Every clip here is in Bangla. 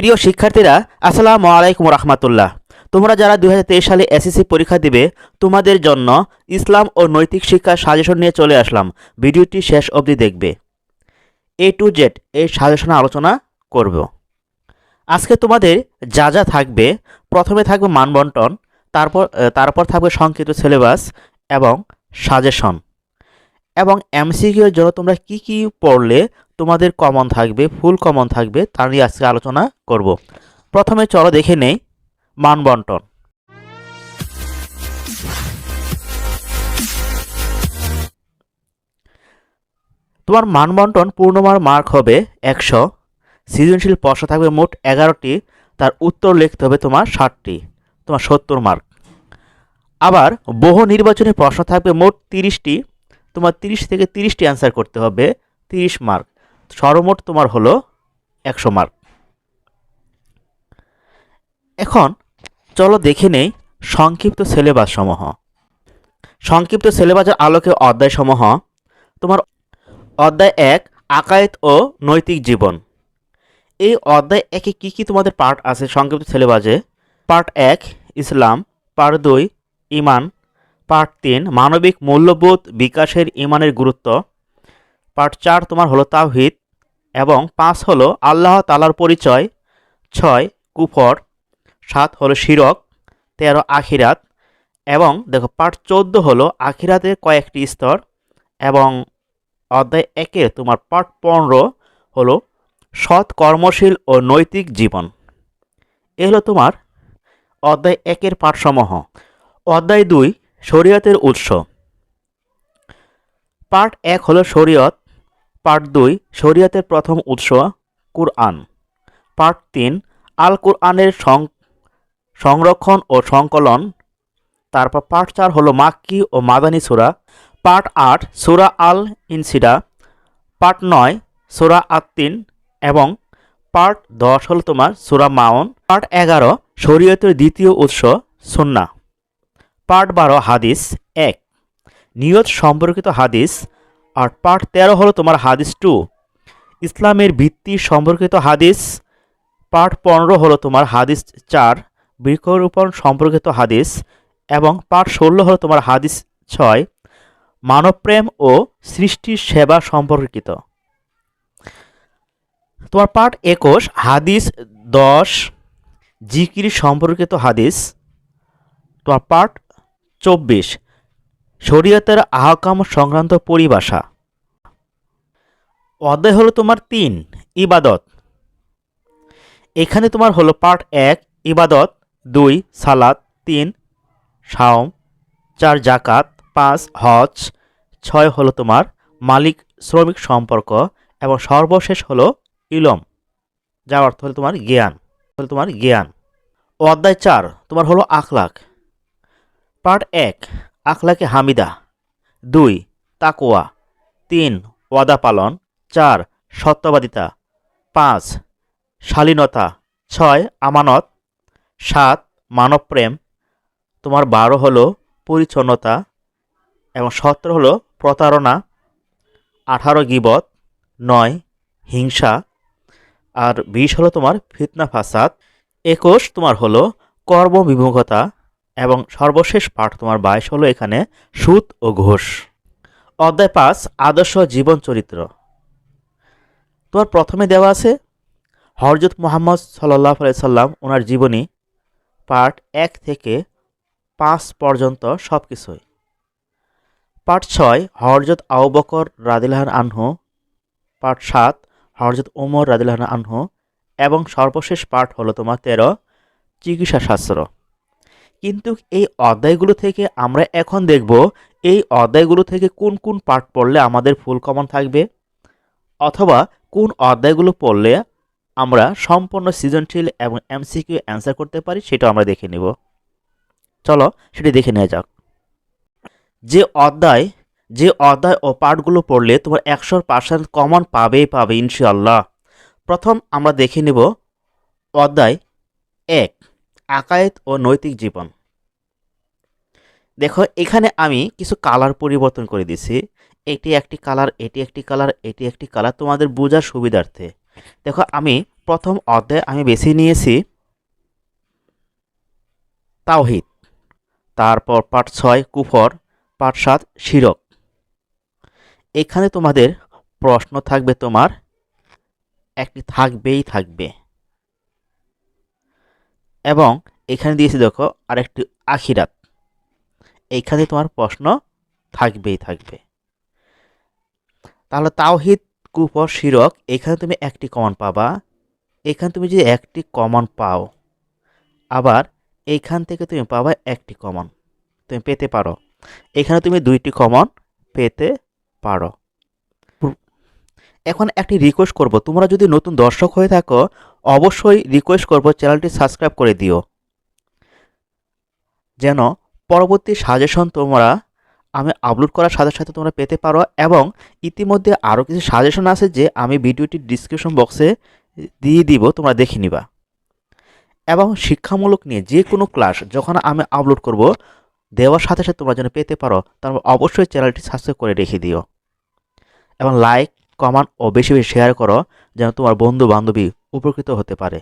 প্রিয় শিক্ষার্থীরা, আসসালামু আলাইকুম রহমতুল্লাহ। তোমরা যারা 2023 সালে এসএসসি পরীক্ষা দিবে, তোমাদের জন্য ইসলাম ও নৈতিক শিক্ষার সাজেশন নিয়ে চলে আসলাম। ভিডিওটি শেষ অবধি দেখবে। A to Z এই সাজেশনে আলোচনা করব। আজকে তোমাদের যা যা থাকবে, প্রথমে থাকবে মানবন্টন, তারপর থাকবে সংক্ষিপ্ত সিলেবাস এবং সাজেশন, এবং এমসিকিউ এর জন্য তোমরা কি কি পড়লে তোমাদের কমন থাকবে, ফুল কমন থাকবে, তা নিয়ে আজকে আলোচনা করব। প্রথমে চলো দেখে নেই মানবন্টন। তোমার মানবন্টন পূর্ণমান মার্ক হবে 100। সৃজনশীল প্রশ্ন থাকবে মোট 11টি, তার উত্তর লিখতে হবে তোমার 60টি, তোমার 70 মার্ক। আবার বহু নির্বাচনী প্রশ্ন থাকবে মোট 30টি, তোমার 30 থেকে 30টি অ্যান্সার করতে হবে, 30 মার্ক। সর্বমোট তোমার হলো 100 মার্ক। এখন চলো দেখে নেই সংক্ষিপ্ত সিলেবাস সমূহ। সংক্ষিপ্ত সিলেবাসের আলোকে অধ্যায় সমূহ। তোমার অধ্যায় 1 আকায়েদ ও নৈতিক জীবন। এই অধ্যায় 1-এ কী কী তোমাদের পার্ট আছে সংক্ষিপ্ত সিলেবাসে? পার্ট 1 ইসলাম, পার্ট 2 ঈমান, পার্ট 3 মানবিক মূল্যবোধ বিকাশের ঈমানের গুরুত্ব, পার্ট 4 তোমার হলো তাওহীদ, এবং 5 হলো আল্লাহ তাআলার পরিচয়, 6 কুফর, 7 হলো শিরক, 13 আখিরাত, এবং দেখো পার্ট 14 হলো আখিরাতের কয়েকটি স্তর, এবং অধ্যায় 1-এর তোমার পার্ট 15 হলো সৎ কর্মশীল ও নৈতিক জীবন। এ হলো তোমার অধ্যায় 1-এর পাঠসমূহ। অধ্যায় 2 শরীয়তের উৎস। পার্ট 1 হলো শরীয়ত, পার্ট 2 শরীয়তের প্রথম উৎস কুরআন, পার্ট 3 আল কুরআনের সংরক্ষণ ও সংকলন, তারপর পার্ট 4 হলো মাক্কি ও মাদানী সূরা, পার্ট 8 সূরা আল ইনসিডা, পার্ট 9 সূরা আত-তিন, এবং পার্ট 10 হলো তোমার সূরা মাউন, পার্ট 11 শরীয়তের দ্বিতীয় উৎস সুন্নাহ, পার্ট 12 হাদিস 1 নিয়ত সম্পর্কিত হাদিস, আর পার্ট 13 হলো তোমার হাদিস 2 ইসলামের ভিত্তি সম্পর্কিত হাদিস, পার্ট 15 হলো তোমার হাদিস 4 বৃক্ষরোপণ সম্পর্কিত হাদিস, এবং পার্ট 16 হলো তোমার হাদিস 6 মানবপ্রেম ও সৃষ্টির সেবা সম্পর্কিত। তোমার পার্ট 21 হাদিস 10 জিকির সম্পর্কিত হাদিস, তোমার পার্ট 24 শরীয়তের আহকাম সংক্রান্ত পরিভাষা। অধ্যায় হলো তোমার 3 ইবাদত। এখানে তোমার হলো পার্ট 1 ইবাদত, 2 সালাত, 3 সাওম, 4 জাকাত, 5 হজ, 6 হলো তোমার মালিক শ্রমিক সম্পর্ক, এবং সর্বশেষ হলো ইলম, যার অর্থ হলো তোমার জ্ঞান। অধ্যায় 4 তোমার হলো আখলাক। পার্ট 1 আখলাকে হামিদা, 2 তাকওয়া, 3 ওয়াদা পালন, 4 সত্যবাদিতা, 5 শালীনতা, 6 আমানত, 7 মানবপ্রেম, তোমার 12 হলো পরিচ্ছন্নতা, এবং 17 হলো প্রতারণা, 18 গীবত, 9 হিংসা, আর 20 হলো তোমার ফিতনা ফাসাদ, 21 তোমার হলো কর্মবিমুখতা, এবং সর্বশেষ পাঠ তোমার 22 হলো এখানে সুদ ও ঘুষ। অধ্যায় 5 আদর্শ জীবন চরিত্র। তোমার প্রথমে দেওয়া আছে হযরত মুহাম্মদ সাল্লাল্লাহু আলাইহি সাল্লাম, ওনার জীবনী, পার্ট 1 থেকে 5 পর্যন্ত সব কিছুই। পার্ট 6 হযরত আবু বকর রাদিয়াল্লাহু আনহু, পার্ট 7 হযরত ওমর রাদিয়াল্লাহু আনহু, এবং সর্বশেষ পার্ট হলো তোমার 13 চিকিৎসা শাস্ত্র। কিন্তু এই অধ্যায়গুলো থেকে আমরা এখন দেখব এই অধ্যায়গুলো থেকে কোন কোন পার্ট পড়লে আমাদের ফুল কমন থাকবে, অথবা কোন অধ্যায়গুলো পড়লে আমরা সম্পূর্ণ সৃজনশীল এবং এমসিকিউ অ্যান্সার করতে পারি, সেটা আমরা দেখে নেব। চলো সেটি দেখে নেওয়া যাক। যে অধ্যায় ও পার্টগুলো পড়লে তোমার 100% কমন পাবে ইনশাআল্লাহ। প্রথম আমরা দেখে নেব অধ্যায় 1 আকায়েদ ও নৈতিক জীবন। দেখো এখানে আমি কিছু কালার পরিবর্তন করে দিছি। এটি একটি কালার, এটি একটি কালার, এটি একটি কালার, তোমাদের বোঝার সুবিধার্থে। দেখো আমি প্রথম অধ্যায় আমি বেছে নিয়েছি তাওহীদ, তারপর পাঠ 6 কুফর, পাঠ 7 শিরক। এখানে তোমাদের প্রশ্ন থাকবে, তোমার একটি থাকবেই থাকবে, এবং এখানে দিয়েছি দেখো আরেকটি আখিরাত। এইখানে তোমার প্রশ্ন থাকবেই থাকবে। তাহলে তাওহীদ, কুফর, শিরক, এখানে তুমি একটি কমন পাবা। এখানে তুমি যদি একটি কমন পাও, আবার এইখান থেকে তুমি পাবা একটি কমন, তুমি পেতে পারো। এখানে তুমি দুইটি কমন পেতে পারো। এখন একটি রিকোয়েস্ট করব, তোমরা যদি নতুন দর্শক হয়ে থাকো অবশ্যই রিকোয়েস্ট করব চ্যানেলটি সাবস্ক্রাইব করে দিও, যেন পরবর্তী সাজেশন তোমরা আমি আপলোড করার সাথে সাথে তোমরা পেতে পারো। এবং ইতিমধ্যে আরও কিছু সাজেশন আছে যে আমি ভিডিওটির ডিসক্রিপশন বক্সে দিয়ে দিব, তোমরা দেখে নিবা। এবং শিক্ষামূলক নিয়ে যে কোনো ক্লাস যখন আমি আপলোড করব দেওয়ার সাথে সাথে তোমরা যেন পেতে পারো, তারপর অবশ্যই চ্যানেলটি সাবস্ক্রাইব করে রেখে দিও, এবং লাইক, কমেন্ট ও বেশি বেশি শেয়ার করো, যেন তোমার বন্ধু বান্ধবী উপকৃত হতে পারে।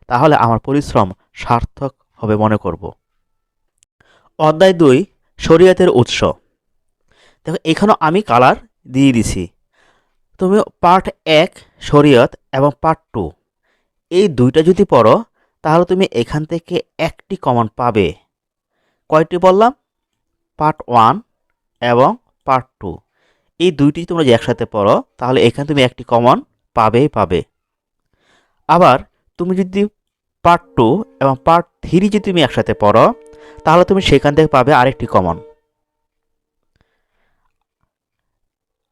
তাহলে আমার পরিশ্রম সার্থক হবে মনে করব। অধ্যায় 2 শরীয়তের উৎস। দেখো এখানেও আমি কালার দিয়ে দিছি। তুমি পার্ট 1 শরীয়ত এবং পার্ট 2 এই দুইটা যদি পড়ো তাহলে তুমি এখান থেকে একটি কমন পাবে। কয়টি বললাম? পার্ট 1 এবং পার্ট 2 এই দুইটি তোমরা যদি একসাথে পড়ো তাহলে এখানে তুমি একটি কমন পাবে। আবার তুমি যদি পার্ট 2 এবং পার্ট 3 যদি তুমি একসাথে পড়ো তাহলে তুমি সেখান থেকে পাবে আরেকটি কমন।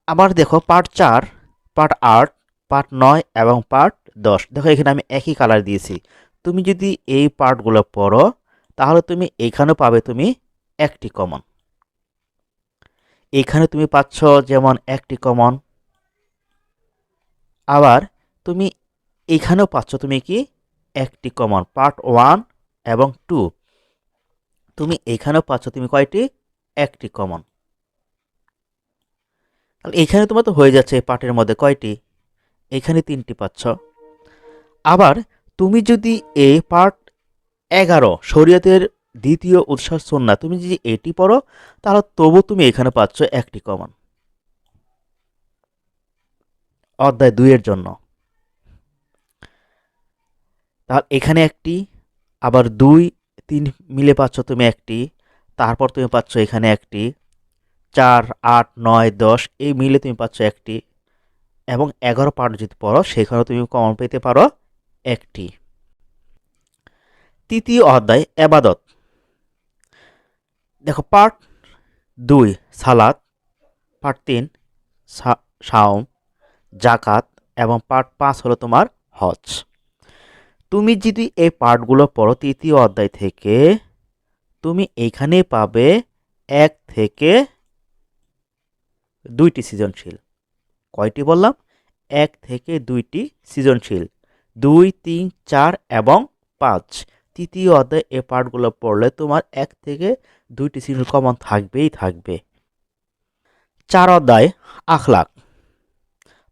আবার দেখো পার্ট 4, পার্ট 8, পার্ট 9 এবং পার্ট 10, দেখো এখানে আমি একই কালার দিয়েছি। তুমি যদি এই পার্টগুলো পড়ো তাহলে তুমি এখানেও পাবে তুমি একটি কমন। এখানে তুমি পাচ্ছ যেমন একটি কমন, আবার তুমি এখানেও পাচ্ছ তুমি কি একটি কমন। পার্ট 1 এবং 2 তুমি এখানেও পাচ্ছ তুমি কয়টি? একটি কমন। তাহলে এখানে তোমার তো হয়ে যাচ্ছে এই পার্টের মধ্যে কয়টি? এখানে 3টি পাচ্ছ। আবার তুমি যদি এই পার্ট 11 শরীয়তের দ্বিতীয় উৎস সুন্নাহ তুমি যদি এটি পড়ো তাহলে তবু তুমি এখানে পাচ্ছ একটি কমন অধ্যায় 2 এর জন্য। তাহলে এখানে একটি, আবার 2 3 মিলে পাচ্ছ তুমি একটি, তারপর তুমি পাচ্ছ এখানে একটি, 4 8 9 10 এই মিলে তুমি পাচ্ছ একটি, এবং 11 পার্ট যদি পড়ো সেখানেও তুমি কমন পেতে পারো একটি। তৃতীয় অধ্যায় ইবাদত। দেখো পার্ট 2 সালাত, পার্ট 3 সাওম, জাকাত, এবং পার্ট 5 হলো তোমার হজ। তুমি যদি এই পার্টগুলো পড়ো তৃতীয় অধ্যায় থেকে তুমি এইখানে পাবে 1 থেকে 2টি সৃজনশীল। কয়টি বললাম? 1 থেকে 2টি সৃজনশীল, 2 3 4 এবং 5। তৃতীয় অধ্যায় এই পার্টগুলো পড়লে তোমার 1 থেকে 2টি সৃজনশীল কমন থাকবেই থাকবে। 4 অধ্যায় আখলাক,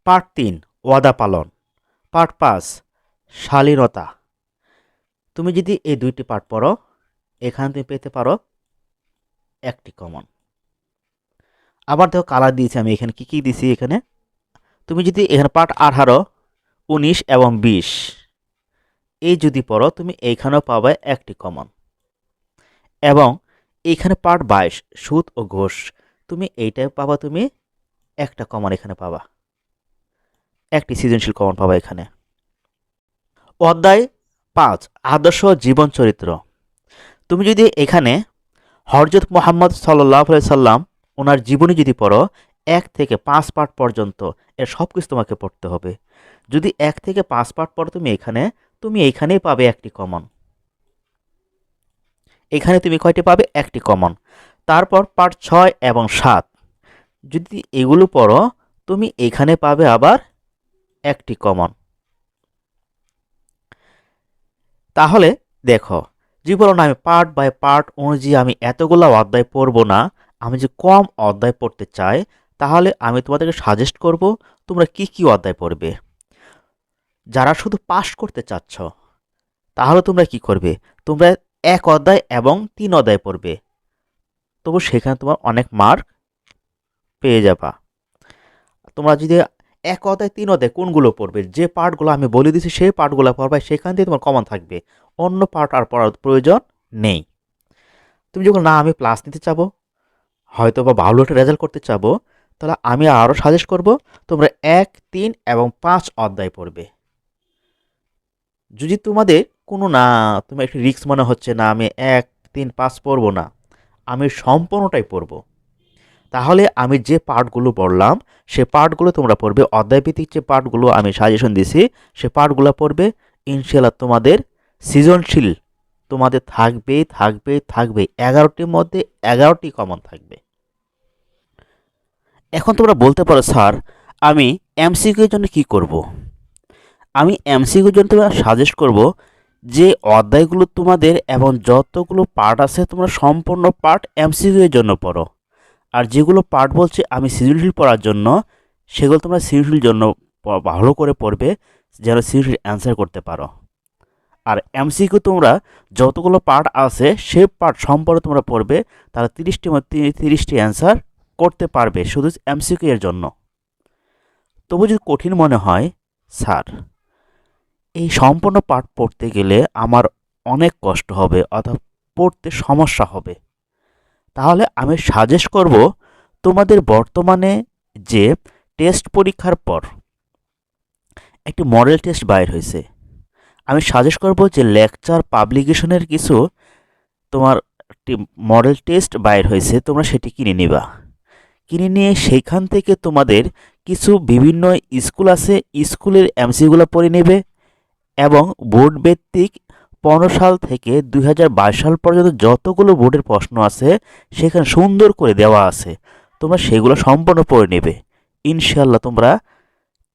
পার্ট 3 ওয়াদা পালন, পার্ট 5 শালীনতা। তুমি যদি এই 2টি পার্ট পড়ো এখানে তুমি পেতে পারো একটি কমন। আবার দেখো কালার দিয়েছি আমি এখানে কি দিয়েছি। এখানে তুমি যদি এখানে পার্ট 18 19 এবং 20 এই যদি পড়ো তুমি এইখানেও পাবে একটি কমন, এবং এইখানে পার্ট 22 সুদ ও ঘুষ তুমি এইটাই পাবা, তুমি একটা কমন এখানে পাবা, একটি সৃজনশীল কমন পাবা এখানে। অধ্যায় 5 আদর্শ জীবন চরিত্র। তুমি যদি এখানে হযরত মুহাম্মদ সাল্লাল্লাহু আলাইহি সাল্লাম ওনার জীবনী যদি পড়ো 1 থেকে 5 পার্ট পর্যন্ত এর সব কিছু তোমাকে পড়তে হবে। যদি 1 থেকে 5 পার্ট পড়ো তুমি এইখানেই পাবে একটি কমন। এখানে তুমি কয়টি পাবে? একটি কমন। তারপর পার্ট 6 এবং 7 যদি এগুলো পড়ো তুমি এখানে পাবে আবার একটি কমন। তাহলে দেখো জীবন আমি পার্ট বাই পার্ট অনুযায়ী আমি এতগুলো অধ্যায় পড়বো না। আমি যে কম অধ্যায় পড়তে চাই তাহলে আমি তোমাদেরকে সাজেস্ট করব তোমরা কি অধ্যায় পড়বে। যারা শুধু পাস করতে চাচ্ছ, তাহলে তোমরা কি করবে? তোমরা 1 অধ্যায় এবং 3 অধ্যায় পড়বে, তবু সেখানে তোমার অনেক মার্ক পেয়ে যাবা। তোমরা যদি 1 অধ্যায় 3 অধ্যায় কোনগুলো পড়বে, যে পার্টগুলো আমি বলে দিছি সেই পার্টগুলো পড়বে, সেখান দিয়ে তোমার কমন থাকবে, অন্য পার্ট আর পড়ার প্রয়োজন নেই। তুমি যখন না আমি প্লাস নিতে চাবো, হয়তো বা ভালো একটা রেজাল্ট করতে চাবো, তাহলে আমি আরও সাজেস্ট করব তোমরা 1, 3 এবং 5 অধ্যায় পড়বে। যদি তোমাদের কোনো না, তুমি একটু রিস্ক মনে হচ্ছে না আমি 1, 3, 5 পড়বো না, আমি সম্পূর্ণটাই পড়ব, তাহলে আমি যে পার্টগুলো বললাম সে পার্টগুলো তোমরা পড়বে। অধ্যায়ভিত্তিক যে পার্টগুলো আমি সাজেশন দিছি সে পার্টগুলো পড়বে। ইনশাআল্লাহ তোমাদের সৃজনশীল তোমাদের থাকবেই থাকবেই থাকবে, 11টির মধ্যে 11টি কমন থাকবে। এখন তোমরা বলতে পারো স্যার আমি এমসিকিউর জন্য কি করব? আমি এমসিকিউর জন্য তোমার সাজেস্ট করব যে অধ্যায়গুলো তোমাদের এবং যতগুলো পার্ট আছে তোমরা সম্পূর্ণ পার্ট এমসিকিউ এর জন্য পড়ো। আর যেগুলো পার্ট বলছে আমি সৃজনশীল পড়ার জন্য, সেগুলো তোমরা সৃজনশীল জন্য ভালো করে পড়বে, যেন সৃজনশীল অ্যান্সার করতে পারো। আর এমসিকিউ তোমরা যতগুলো পার্ট আছে সে পার্ট সম্পর্কে তোমরা পড়বে, তাহলে 30টির মধ্যে 30টি অ্যান্সার করতে পারবে শুধু এমসিকিউ এর জন্য। তবু যদি কঠিন মনে হয় স্যার এই সম্পূর্ণ পার্ট পড়তে গেলে আমার অনেক কষ্ট হবে অথবা পড়তে সমস্যা হবে, তাহলে আমি সাজেস্ট করব তোমাদের বর্তমানে যে টেস্ট পরীক্ষার পর একটি মডেল টেস্ট বাইর হয়েছে, আমি সাজেস্ট করব যে লেকচার পাবলিকেশনের কিছু তোমার মডেল টেস্ট বাইর হয়েছে, তোমরা সেটি কিনে নিবা। কিনে নিয়ে সেইখান থেকে তোমাদের কিছু বিভিন্ন স্কুল আছে, স্কুলের এমসিগুলো পড়ে নেবে এবং বোর্ড ভিত্তিক 15 সাল থেকে 2022 সাল পর্যন্ত যতগুলো বোর্ডের প্রশ্ন আছে সেখানে সুন্দর করে দেওয়া আছে, তোমরা সেগুলো সম্পূর্ণ পড়ে নেবে। ইনশাআল্লাহ তোমরা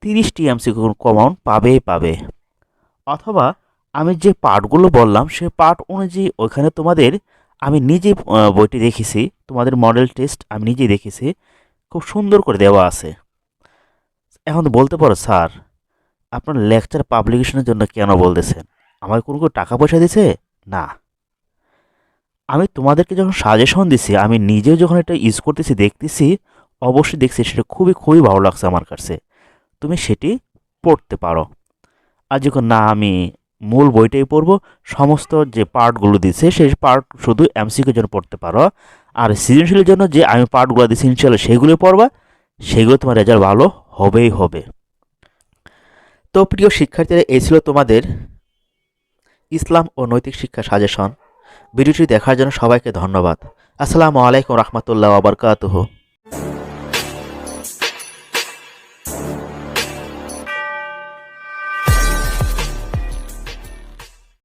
30টি এমসিকিউ কমন পাবেই পাবে। অথবা আমি যে পার্টগুলো বললাম সে পার্ট অনুযায়ী ওইখানে তোমাদের আমি নিজে বইটি দেখেছি, তোমাদের মডেল টেস্ট আমি নিজেই দেখেছি, খুব সুন্দর করে দেওয়া আছে। এখন তো বলতে পারো স্যার আপনার লেকচার পাবলিকেশনের জন্য কেন বলতেছেন, আমার কোনো টাকা পয়সা দিছে? না, আমি তোমাদেরকে যখন সাজেশন দিছি আমি নিজেও যখন এটা ইউজ করতেছি দেখতেছি, অবশ্যই দেখছি সেটা খুবই খুবই ভালো লাগছে আমার কাছে, তুমি সেটি পড়তে পারো। আর যখন না আমি মূল বইটাই পড়বো, সমস্ত যে পার্টগুলো দিছে সেই পার্ট শুধু এমসিকিউর জন্য পড়তে পারো, আর সৃজনশীলের জন্য যে আমি পার্টগুলো দিচ্ছি ইনশাআল্লাহ সেগুলো পড়বা, সেগুলো তোমার রেজাল্ট ভালো হবেই হবে। তো প্রিয় শিক্ষার্থীরা, এই ছিল তোমাদের ইসলাম ও নৈতিক শিক্ষা সাজেশন। ভিডিওটি দেখার জন্য সবাইকে ধন্যবাদ। আসসালামু আলাইকুম রহমতুল্লাহ ওয়া বারাকাতুহু।